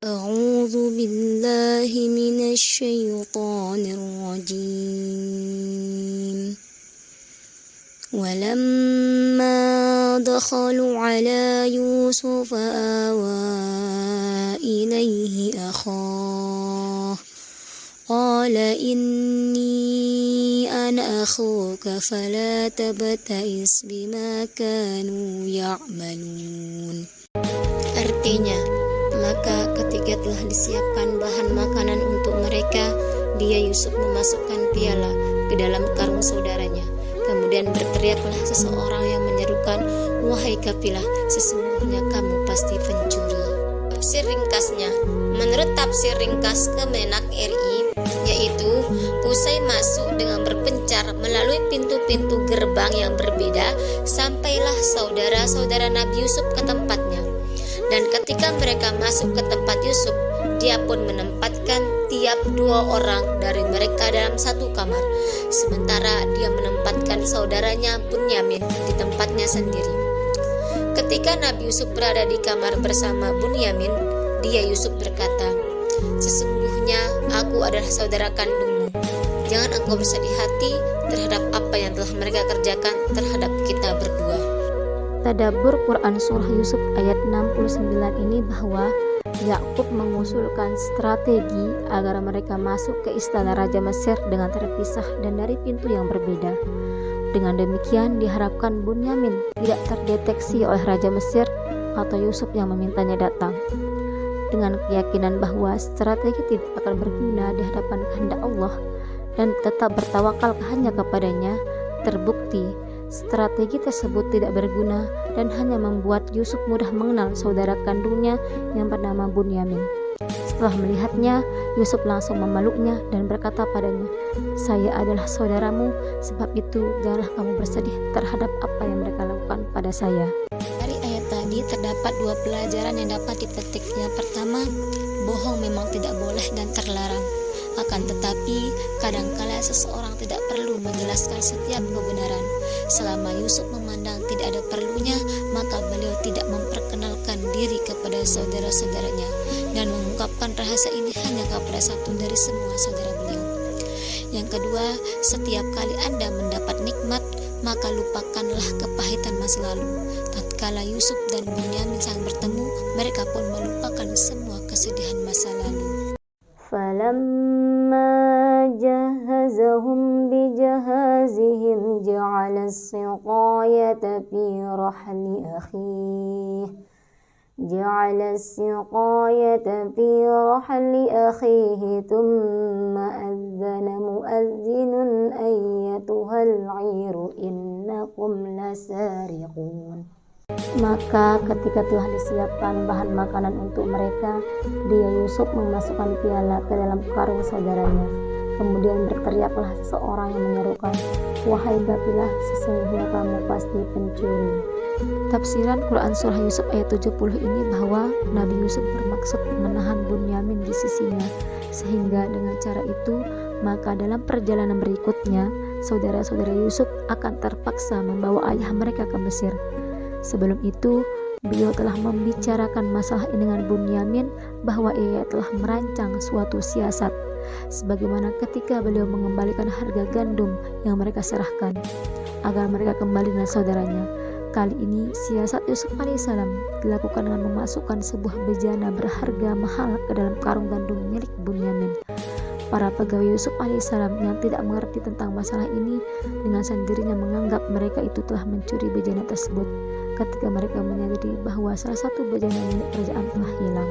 أعوذ بالله من الشيطان الرجيم ولما دخلوا على يوسف آوى إليه أخاه قال إني أنا أخوك فلا تبتئس بما كانوا يعملون. Artinya, maka ketika telah disiapkan bahan makanan untuk mereka, dia Yusuf memasukkan piala ke dalam karung saudaranya. Kemudian berteriaklah seseorang yang menyerukan, "Wahai kafilah, sesungguhnya kamu pasti pencuri." Tafsir ringkasnya, menurut tafsir ringkas Kemenak RI, yaitu usai masuk dengan berpencar melalui pintu-pintu gerbang yang berbeda, sampailah saudara-saudara Nabi Yusuf ke tempatnya. Dan ketika mereka masuk ke tempat Yusuf, dia pun menempatkan tiap 2 orang dari mereka dalam satu kamar, sementara dia menempatkan saudaranya Bunyamin di tempatnya sendiri. Ketika Nabi Yusuf berada di kamar bersama Bunyamin, dia Yusuf berkata, "Sesungguhnya aku adalah saudara kandungmu. Jangan engkau bersedih hati terhadap apa yang telah mereka kerjakan terhadap kita berdua." Tadabbur Quran Surah Yusuf ayat 69 ini bahwa Yakub mengusulkan strategi agar mereka masuk ke istana Raja Mesir dengan terpisah dan dari pintu yang berbeda. Dengan demikian diharapkan Bunyamin tidak terdeteksi oleh Raja Mesir atau Yusuf yang memintanya datang. Dengan keyakinan bahwa strategi tidak akan berguna di hadapan kehendak Allah dan tetap bertawakal hanya kepadanya, terbukti strategi tersebut tidak berguna dan hanya membuat Yusuf mudah mengenal saudara kandungnya yang bernama Bunyamin. Setelah melihatnya, Yusuf langsung memeluknya dan berkata padanya, "Saya adalah saudaramu, sebab itu janganlah kamu bersedih terhadap apa yang mereka lakukan pada saya." Dari ayat tadi terdapat 2 pelajaran yang dapat dipetik. Yang pertama, bohong memang tidak boleh dan terlarang. Akan tetapi, kadangkala seseorang tidak perlu menjelaskan setiap kebenaran. Selama Yusuf memandang tidak ada perlunya, maka beliau tidak memperkenalkan diri kepada saudara-saudaranya dan mengungkapkan rahasia ini hanya kepada satu dari semua saudara beliau. Yang kedua, setiap kali Anda mendapat nikmat, maka lupakanlah kepahitan masa lalu. Tatkala Yusuf dan Bunyamin saling bertemu, mereka pun melupakan semua kesedihan masa lalu. فَلَمَّا جَهَّزَهُمْ بِجَهَازِهِمْ جَعَلَ السِّقَايَةَ فِي رَحْلِ أَخِيهِ ثُمَّ أَذَّنَ مُؤَذِّنٌ أَيَّتُهَا الْعِيرُ إِنَّكُمْ لَسَارِقُونَ. Maka ketika telah disiapkan bahan makanan untuk mereka, dia Yusuf memasukkan piala ke dalam karung saudaranya. Kemudian berteriaklah seseorang yang menyerukan, "Wahai kafilah, sesungguhnya kamu pasti pencuri." Tafsiran Quran Surah Yusuf ayat 70 ini bahwa Nabi Yusuf bermaksud menahan Bunyamin di sisinya, sehingga dengan cara itu maka dalam perjalanan berikutnya saudara-saudara Yusuf akan terpaksa membawa ayah mereka ke Mesir. Sebelum itu, beliau telah membicarakan masalah ini dengan Bunyamin bahwa ia telah merancang suatu siasat, sebagaimana ketika beliau mengembalikan harga gandum yang mereka serahkan, agar mereka kembali dengan saudaranya. Kali ini, siasat Yusuf alaihissalam dilakukan dengan memasukkan sebuah bejana berharga mahal ke dalam karung gandum milik Bunyamin. Para pegawai Yusuf alaihissalam yang tidak mengerti tentang masalah ini dengan sendirinya menganggap mereka itu telah mencuri bejana tersebut ketika mereka menyadari bahwa salah satu bejana milik kerajaan telah hilang.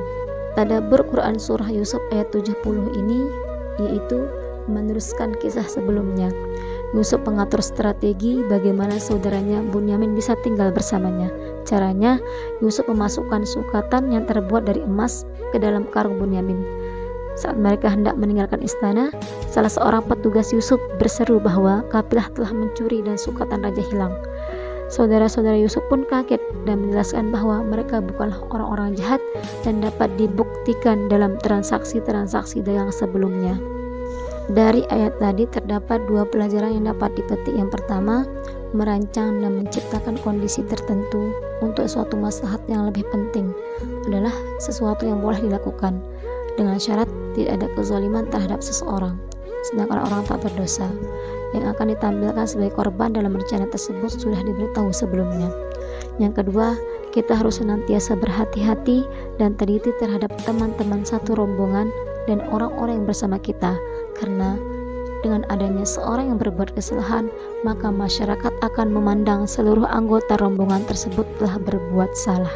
Tadabbur Quran Surah Yusuf ayat 70 ini yaitu meneruskan kisah sebelumnya. Yusuf mengatur strategi bagaimana saudaranya Bunyamin bisa tinggal bersamanya. Caranya, Yusuf memasukkan sukatan yang terbuat dari emas ke dalam karung Bunyamin. Saat mereka hendak meninggalkan istana, salah seorang petugas Yusuf berseru bahwa kafilah telah mencuri dan sukatan raja hilang. Saudara-saudara Yusuf pun kaget dan menjelaskan bahwa mereka bukanlah orang-orang jahat dan dapat dibuktikan dalam transaksi-transaksi dagang sebelumnya. Dari ayat tadi terdapat 2 pelajaran yang dapat dipetik. Yang pertama, merancang dan menciptakan kondisi tertentu untuk suatu maslahat yang lebih penting adalah sesuatu yang boleh dilakukan dengan syarat tidak ada kezaliman terhadap seseorang, sedangkan orang tak berdosa yang akan ditampilkan sebagai korban dalam rencana tersebut sudah diberitahu sebelumnya. Yang kedua, kita harus senantiasa berhati-hati dan teliti terhadap teman-teman satu rombongan dan orang-orang yang bersama kita, karena dengan adanya seorang yang berbuat kesalahan, maka masyarakat akan memandang seluruh anggota rombongan tersebut telah berbuat salah.